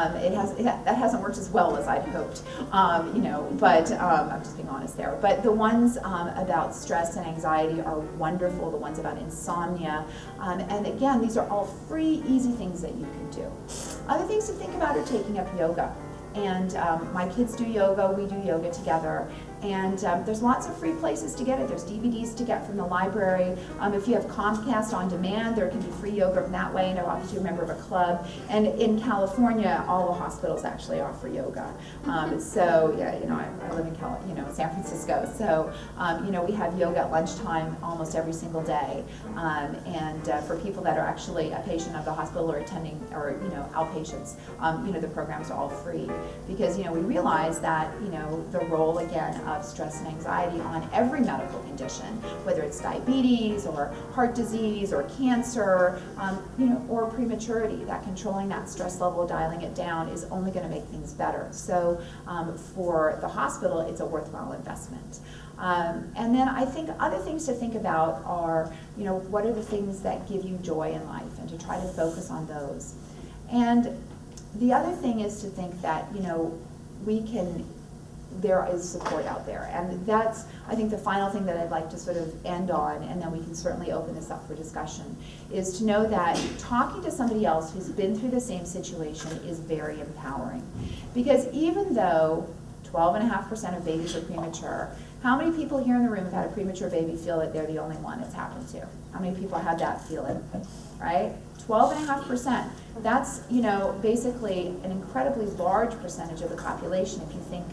That hasn't worked as well as I'd hoped, but I'm just being honest there. But the ones about stress and anxiety are wonderful, the ones about insomnia. And again, these are all free, easy things that you can do. Other things to think about are taking up yoga. And my kids do yoga, we do yoga together. And there's lots of free places to get it. There's DVDs to get from the library. If you have Comcast On Demand, there can be free yoga that way. And obviously you're a member of a club. And in California, all the hospitals actually offer yoga. So yeah, I live in San Francisco. So we have yoga at lunchtime almost every single day. And for people that are actually a patient of the hospital or attending, or outpatients, the programs are all free, because we realize that the role again of stress and anxiety on every medical condition, whether it's diabetes or heart disease or cancer, or prematurity, that controlling that stress level, dialing it down, is only going to make things better. So for the hospital, it's a worthwhile investment. And then I think other things to think about are, what are the things that give you joy in life, and to try to focus on those. And the other thing is to think that, there is support out there. And that's, I think, the final thing that I'd like to sort of end on, and then we can certainly open this up for discussion, is to know that talking to somebody else who's been through the same situation is very empowering. Because even though 12.5% of babies are premature, how many people here in the room have had a premature baby feel that they're the only one it's happened to? How many people have that feeling, right? 12.5%. That's, basically an incredibly large percentage of the population if you think,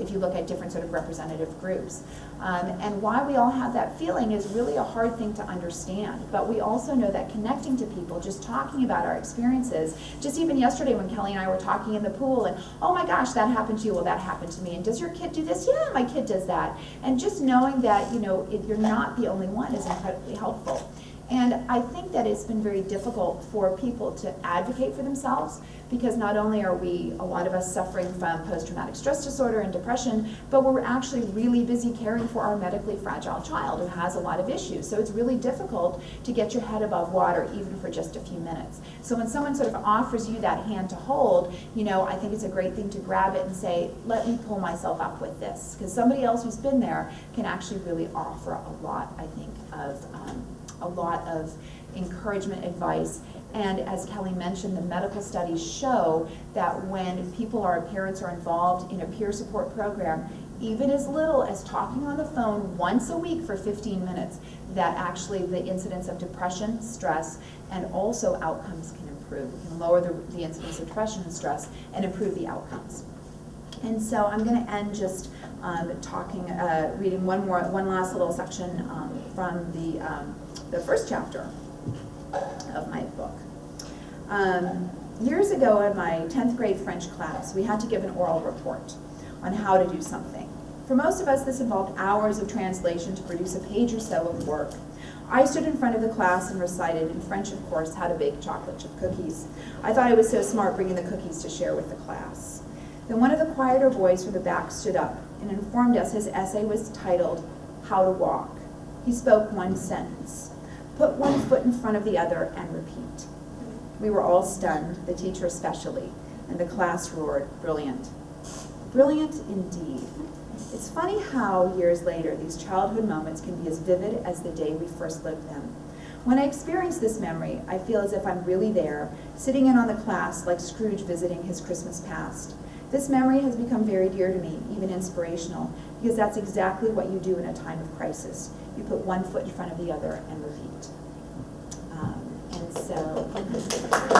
if you look at different sort of representative groups. And why we all have that feeling is really a hard thing to understand. But we also know that connecting to people, just talking about our experiences, just even yesterday when Kelly and I were talking in the pool, and oh my gosh, that happened to you, well that happened to me, and does your kid do this? Yeah, my kid does that. And just knowing that, you're not the only one is incredibly helpful. And I think that it's been very difficult for people to advocate for themselves, because not only are we, a lot of us, suffering from post-traumatic stress disorder and depression, but we're actually really busy caring for our medically fragile child who has a lot of issues. So it's really difficult to get your head above water, even for just a few minutes. So when someone sort of offers you that hand to hold, I think it's a great thing to grab it and say, let me pull myself up with this. Because somebody else who's been there can actually really offer a lot, I think, of a lot of encouragement, advice. And as Kelly mentioned, the medical studies show that when parents are involved in a peer support program, even as little as talking on the phone once a week for 15 minutes, that actually the incidence of depression, stress, and also outcomes can improve. We can lower the incidence of depression and stress and improve the outcomes. And so I'm going to end just reading one last little section from the first chapter of my book. Years ago in my 10th grade French class, we had to give an oral report on how to do something. For most of us, this involved hours of translation to produce a page or so of work. I stood in front of the class and recited, in French of course, how to bake chocolate chip cookies. I thought I was so smart bringing the cookies to share with the class. Then one of the quieter boys from the back stood up and informed us his essay was titled, How to Walk. He spoke one sentence. Put one foot in front of the other and repeat. We were all stunned, the teacher especially, and the class roared, brilliant. Brilliant indeed. It's funny how, years later, these childhood moments can be as vivid as the day we first lived them. When I experience this memory, I feel as if I'm really there, sitting in on the class like Scrooge visiting his Christmas past. This memory has become very dear to me, even inspirational, because that's exactly what you do in a time of crisis. You put one foot in front of the other and repeat. And so...